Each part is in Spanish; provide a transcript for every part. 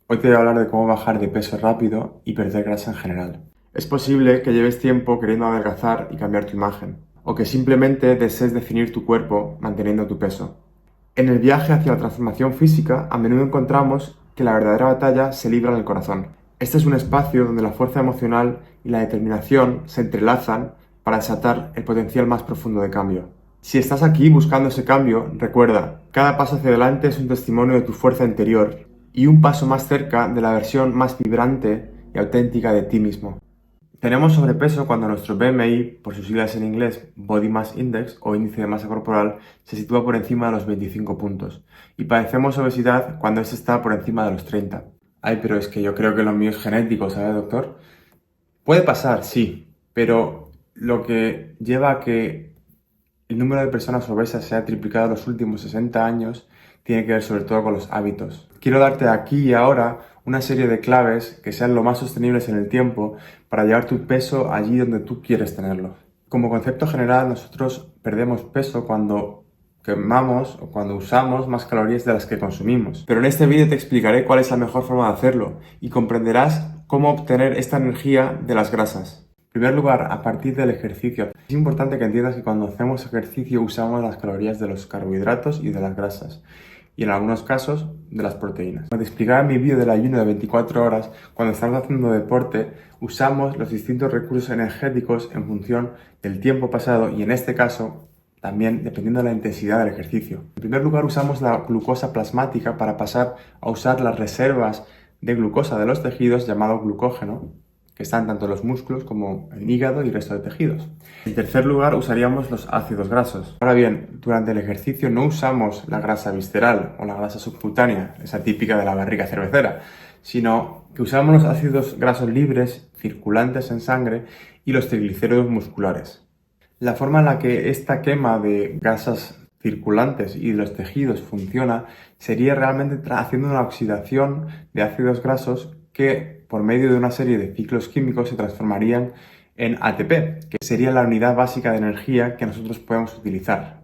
Hoy te voy a hablar de cómo bajar de peso rápido y perder grasa en general. Es posible que lleves tiempo queriendo adelgazar y cambiar tu imagen, o que simplemente desees definir tu cuerpo manteniendo tu peso. En el viaje hacia la transformación física, a menudo encontramos que la verdadera batalla se libra en el corazón. Este es un espacio donde la fuerza emocional y la determinación se entrelazan para desatar el potencial más profundo de cambio. Si estás aquí buscando ese cambio, recuerda, cada paso hacia adelante es un testimonio de tu fuerza interior y un paso más cerca de la versión más vibrante y auténtica de ti mismo. Tenemos sobrepeso cuando nuestro BMI, por sus siglas en inglés, Body Mass Index o índice de masa corporal, se sitúa por encima de los 25 puntos. Y padecemos obesidad cuando este está por encima de los 30. Ay, pero es que yo creo que lo mío es genético, ¿sabe, doctor? Puede pasar, sí, pero lo que lleva a que el número de personas obesas se ha triplicado en los últimos 60 años tiene que ver sobre todo con los hábitos. Quiero darte aquí y ahora una serie de claves que sean lo más sostenibles en el tiempo para llevar tu peso allí donde tú quieres tenerlo. Como concepto general, nosotros perdemos peso cuando quemamos o cuando usamos más calorías de las que consumimos. Pero en este vídeo te explicaré cuál es la mejor forma de hacerlo y comprenderás cómo obtener esta energía de las grasas. En primer lugar, a partir del ejercicio. Es importante que entiendas que cuando hacemos ejercicio usamos las calorías de los carbohidratos y de las grasas, y en algunos casos de las proteínas. Como te explicaba en mi vídeo del ayuno de 24 horas, cuando estamos haciendo deporte usamos los distintos recursos energéticos en función del tiempo pasado y en este caso también dependiendo de la intensidad del ejercicio. En primer lugar usamos la glucosa plasmática para pasar a usar las reservas de glucosa de los tejidos llamado glucógeno, que están tanto en los músculos como el hígado y el resto de tejidos. En tercer lugar, usaríamos los ácidos grasos. Ahora bien, durante el ejercicio no usamos la grasa visceral o la grasa subcutánea, esa típica de la barriga cervecera, sino que usamos los ácidos grasos libres, circulantes en sangre, y los triglicéridos musculares. La forma en la que esta quema de grasas circulantes y de los tejidos funciona sería realmente haciendo una oxidación de ácidos grasos que por medio de una serie de ciclos químicos se transformarían en ATP, que sería la unidad básica de energía que nosotros podemos utilizar.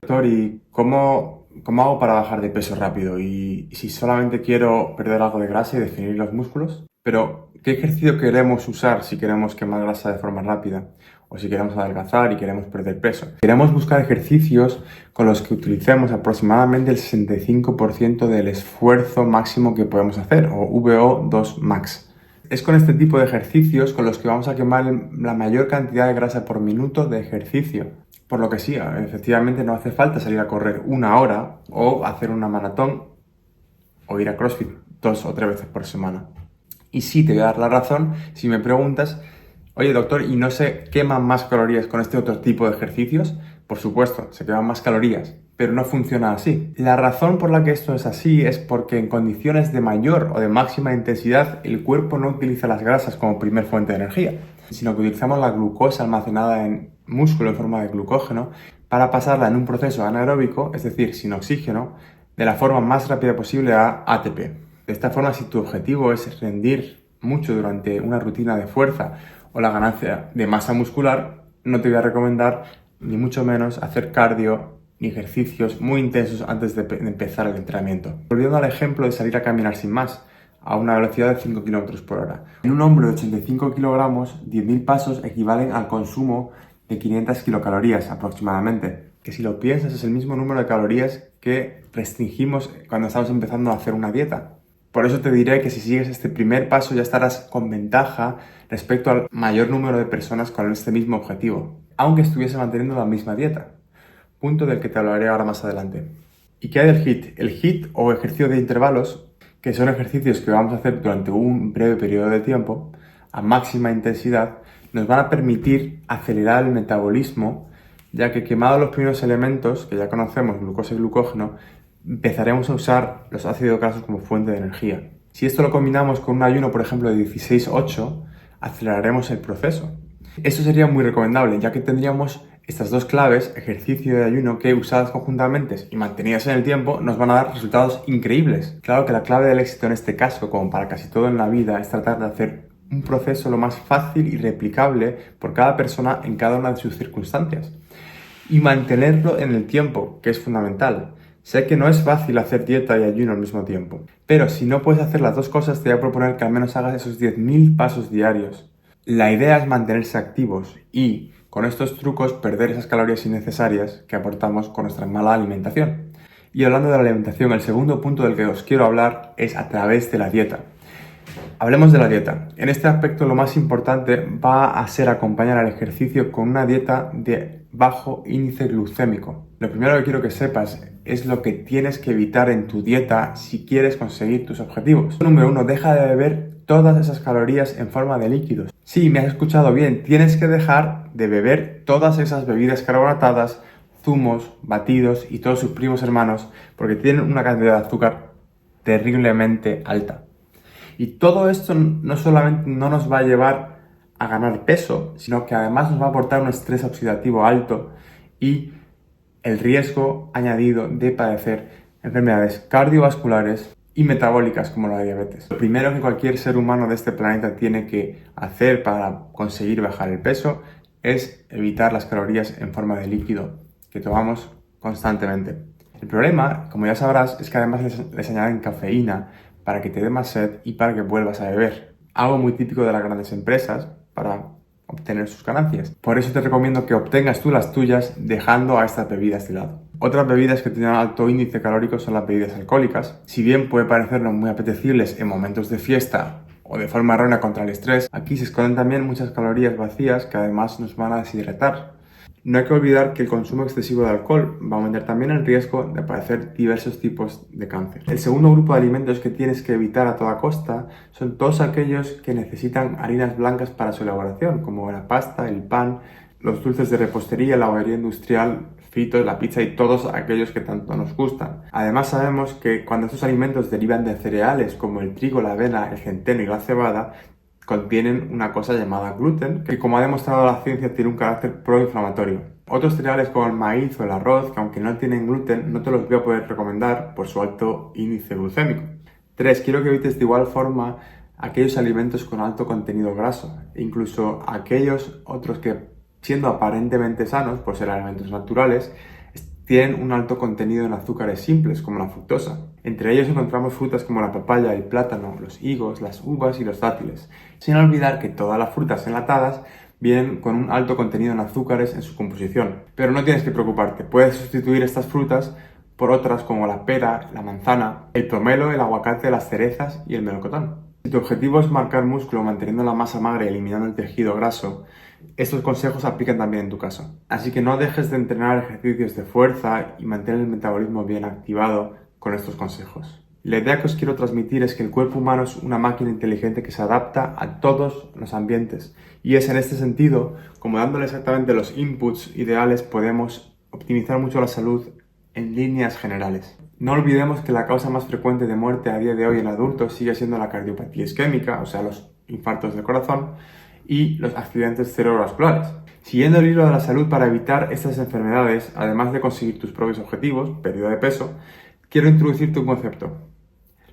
Doctor, ¿y cómo hago para bajar de peso rápido? Y si solamente quiero perder algo de grasa y definir los músculos, pero ¿qué ejercicio queremos usar si queremos quemar grasa de forma rápida? O si queremos adelgazar y queremos perder peso. Queremos buscar ejercicios con los que utilicemos aproximadamente el 65% del esfuerzo máximo que podemos hacer, o VO2 max. Es con este tipo de ejercicios con los que vamos a quemar la mayor cantidad de grasa por minuto de ejercicio. Por lo que sí, efectivamente no hace falta salir a correr 1 hora o hacer una maratón o ir a CrossFit 2 o 3 veces por semana. Y sí, te voy a dar la razón si me preguntas, oye doctor, ¿y no se queman más calorías con este otro tipo de ejercicios? Por supuesto, se queman más calorías, pero no funciona así. La razón por la que esto es así es porque en condiciones de mayor o de máxima intensidad el cuerpo no utiliza las grasas como primer fuente de energía, sino que utilizamos la glucosa almacenada en músculo en forma de glucógeno para pasarla en un proceso anaeróbico, es decir, sin oxígeno, de la forma más rápida posible a ATP. De esta forma, si tu objetivo es rendir mucho durante una rutina de fuerza o la ganancia de masa muscular, no te voy a recomendar ni mucho menos hacer cardio ni ejercicios muy intensos antes de empezar el entrenamiento. Volviendo al ejemplo de salir a caminar sin más, a una velocidad de 5 km por hora. En un hombre de 85 kilogramos, 10.000 pasos equivalen al consumo de 500 kilocalorías aproximadamente, que si lo piensas es el mismo número de calorías que restringimos cuando estamos empezando a hacer una dieta. Por eso te diré que si sigues este primer paso ya estarás con ventaja respecto al mayor número de personas con este mismo objetivo, aunque estuviese manteniendo la misma dieta, punto del que te hablaré ahora más adelante. ¿Y qué hay del HIIT? El HIIT o ejercicio de intervalos, que son ejercicios que vamos a hacer durante un breve periodo de tiempo, a máxima intensidad, nos van a permitir acelerar el metabolismo, ya que quemados los primeros elementos, que ya conocemos, glucosa y glucógeno, empezaremos a usar los ácidos grasos como fuente de energía. Si esto lo combinamos con un ayuno, por ejemplo, de 16-8, aceleraremos el proceso. Esto sería muy recomendable, ya que tendríamos estas dos claves, ejercicio y ayuno, que usadas conjuntamente y mantenidas en el tiempo, nos van a dar resultados increíbles. Claro que la clave del éxito en este caso, como para casi todo en la vida, es tratar de hacer un proceso lo más fácil y replicable por cada persona en cada una de sus circunstancias. Y mantenerlo en el tiempo, que es fundamental. Sé que no es fácil hacer dieta y ayuno al mismo tiempo, pero si no puedes hacer las dos cosas, te voy a proponer que al menos hagas esos 10.000 pasos diarios. La idea es mantenerse activos y, con estos trucos, perder esas calorías innecesarias que aportamos con nuestra mala alimentación. Y hablando de la alimentación, el segundo punto del que os quiero hablar es a través de la dieta. Hablemos de la dieta. En este aspecto lo más importante va a ser acompañar al ejercicio con una dieta de bajo índice glucémico. Lo primero que quiero que sepas es lo que tienes que evitar en tu dieta si quieres conseguir tus objetivos. Número 1, deja de beber todas esas calorías en forma de líquidos. Sí, me has escuchado bien, tienes que dejar de beber todas esas bebidas carbonatadas, zumos, batidos y todos sus primos hermanos porque tienen una cantidad de azúcar terriblemente alta. Y todo esto no solamente no nos va a llevar a ganar peso, sino que además nos va a aportar un estrés oxidativo alto y el riesgo añadido de padecer enfermedades cardiovasculares y metabólicas como la diabetes. Lo primero que cualquier ser humano de este planeta tiene que hacer para conseguir bajar el peso es evitar las calorías en forma de líquido que tomamos constantemente. El problema, como ya sabrás, es que además les añaden cafeína para que te dé más sed y para que vuelvas a beber. Algo muy típico de las grandes empresas para obtener sus ganancias. Por eso te recomiendo que obtengas tú las tuyas dejando a estas bebidas de lado. Otras bebidas que tienen alto índice calórico son las bebidas alcohólicas. Si bien puede parecernos muy apetecibles en momentos de fiesta o de forma errónea contra el estrés, aquí se esconden también muchas calorías vacías que además nos van a deshidratar. No hay que olvidar que el consumo excesivo de alcohol va a aumentar también el riesgo de padecer diversos tipos de cáncer. El segundo grupo de alimentos que tienes que evitar a toda costa son todos aquellos que necesitan harinas blancas para su elaboración, como la pasta, el pan, los dulces de repostería, la bollería industrial, fritos, la pizza y todos aquellos que tanto nos gustan. Además sabemos que cuando estos alimentos derivan de cereales como el trigo, la avena, el centeno y la cebada, contienen una cosa llamada gluten, que como ha demostrado la ciencia tiene un carácter proinflamatorio. Otros cereales como el maíz o el arroz, que aunque no tienen gluten, no te los voy a poder recomendar por su alto índice glucémico. 3. Quiero que evites de igual forma aquellos alimentos con alto contenido graso, e incluso aquellos otros que, siendo aparentemente sanos por ser alimentos naturales, tienen un alto contenido en azúcares simples, como la fructosa. Entre ellos encontramos frutas como la papaya, el plátano, los higos, las uvas y los dátiles. Sin olvidar que todas las frutas enlatadas vienen con un alto contenido en azúcares en su composición. Pero no tienes que preocuparte, puedes sustituir estas frutas por otras como la pera, la manzana, el pomelo, el aguacate, las cerezas y el melocotón. Si tu objetivo es marcar músculo manteniendo la masa magra y eliminando el tejido graso, estos consejos aplican también en tu caso. Así que no dejes de entrenar ejercicios de fuerza y mantén el metabolismo bien activado con estos consejos. La idea que os quiero transmitir es que el cuerpo humano es una máquina inteligente que se adapta a todos los ambientes y es en este sentido, como dándole exactamente los inputs ideales, podemos optimizar mucho la salud en líneas generales. No olvidemos que la causa más frecuente de muerte a día de hoy en adultos sigue siendo la cardiopatía isquémica, o sea, los infartos del corazón, y los accidentes cerebrovasculares. Siguiendo el hilo de la salud para evitar estas enfermedades, además de conseguir tus propios objetivos, pérdida de peso, quiero introducirte un concepto: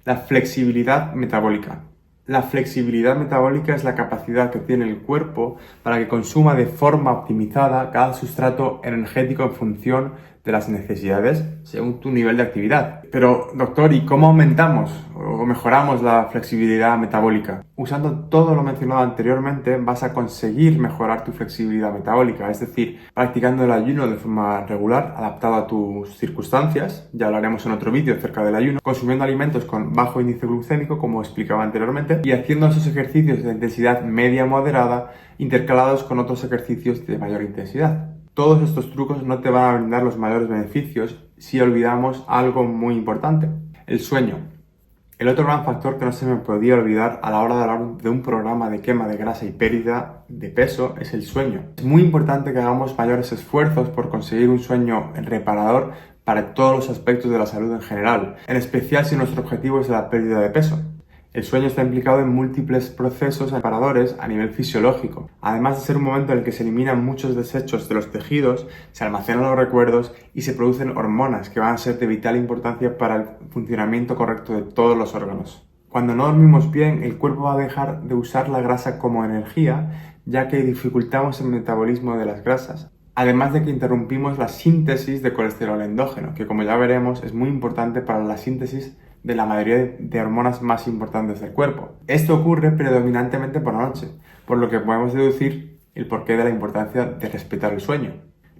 la flexibilidad metabólica. La flexibilidad metabólica es la capacidad que tiene el cuerpo para que consuma de forma optimizada cada sustrato energético en función de las necesidades según tu nivel de actividad. Pero, doctor, ¿y cómo aumentamos o mejoramos la flexibilidad metabólica? Usando todo lo mencionado anteriormente vas a conseguir mejorar tu flexibilidad metabólica, es decir, practicando el ayuno de forma regular, adaptado a tus circunstancias, ya hablaremos en otro vídeo acerca del ayuno, consumiendo alimentos con bajo índice glucémico, como explicaba anteriormente, y haciendo esos ejercicios de intensidad media moderada intercalados con otros ejercicios de mayor intensidad. Todos estos trucos no te van a brindar los mayores beneficios si olvidamos algo muy importante: el sueño. El otro gran factor que no se me podía olvidar a la hora de hablar de un programa de quema de grasa y pérdida de peso es el sueño. Es muy importante que hagamos mayores esfuerzos por conseguir un sueño reparador para todos los aspectos de la salud en general, en especial si nuestro objetivo es la pérdida de peso. El sueño está implicado en múltiples procesos reparadores a nivel fisiológico. Además de ser un momento en el que se eliminan muchos desechos de los tejidos, se almacenan los recuerdos y se producen hormonas que van a ser de vital importancia para el funcionamiento correcto de todos los órganos. Cuando no dormimos bien, el cuerpo va a dejar de usar la grasa como energía, ya que dificultamos el metabolismo de las grasas. Además de que interrumpimos la síntesis de colesterol endógeno, que como ya veremos es muy importante para la síntesis de la mayoría de hormonas más importantes del cuerpo. Esto ocurre predominantemente por la noche, por lo que podemos deducir el porqué de la importancia de respetar el sueño.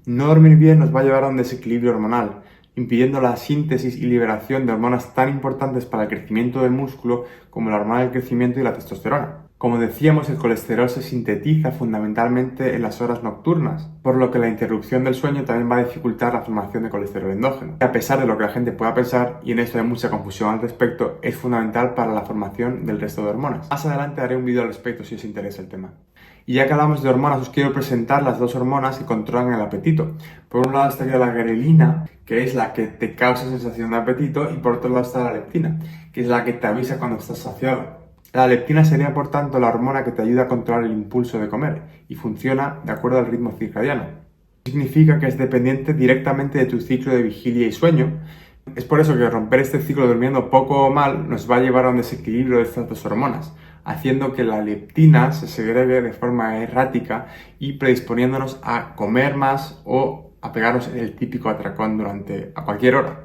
No dormir bien nos va a llevar a un desequilibrio hormonal, impidiendo la síntesis y liberación de hormonas tan importantes para el crecimiento del músculo como la hormona del crecimiento y la testosterona. Como decíamos, el colesterol se sintetiza fundamentalmente en las horas nocturnas, por lo que la interrupción del sueño también va a dificultar la formación de colesterol endógeno. A pesar de lo que la gente pueda pensar, y en esto hay mucha confusión al respecto, es fundamental para la formación del resto de hormonas. Más adelante haré un vídeo al respecto si os interesa el tema. Y ya que hablamos de hormonas, os quiero presentar las dos hormonas que controlan el apetito. Por un lado estaría la grelina, que es la que te causa sensación de apetito, y por otro lado está la leptina, que es la que te avisa cuando estás saciado. La leptina sería, por tanto, la hormona que te ayuda a controlar el impulso de comer y funciona de acuerdo al ritmo circadiano. Significa que es dependiente directamente de tu ciclo de vigilia y sueño. Es por eso que romper este ciclo durmiendo poco o mal nos va a llevar a un desequilibrio de estas dos hormonas, haciendo que la leptina se segregue de forma errática y predisponiéndonos a comer más o a pegarnos el típico atracón a cualquier hora.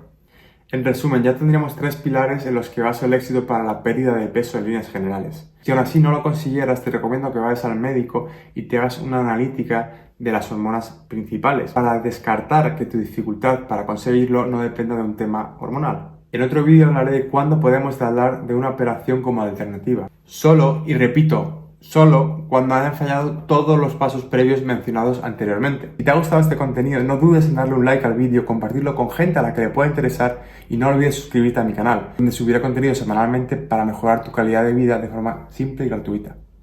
En resumen, ya tendríamos 3 pilares en los que baso el éxito para la pérdida de peso en líneas generales. Si aún así no lo consiguieras, te recomiendo que vayas al médico y te hagas una analítica de las hormonas principales para descartar que tu dificultad para conseguirlo no dependa de un tema hormonal. En otro vídeo hablaré de cuándo podemos hablar de una operación como alternativa. Solo, y repito, solo cuando hayan fallado todos los pasos previos mencionados anteriormente. Si te ha gustado este contenido, no dudes en darle un like al vídeo, compartirlo con gente a la que le pueda interesar y no olvides suscribirte a mi canal, donde subiré contenido semanalmente para mejorar tu calidad de vida de forma simple y gratuita.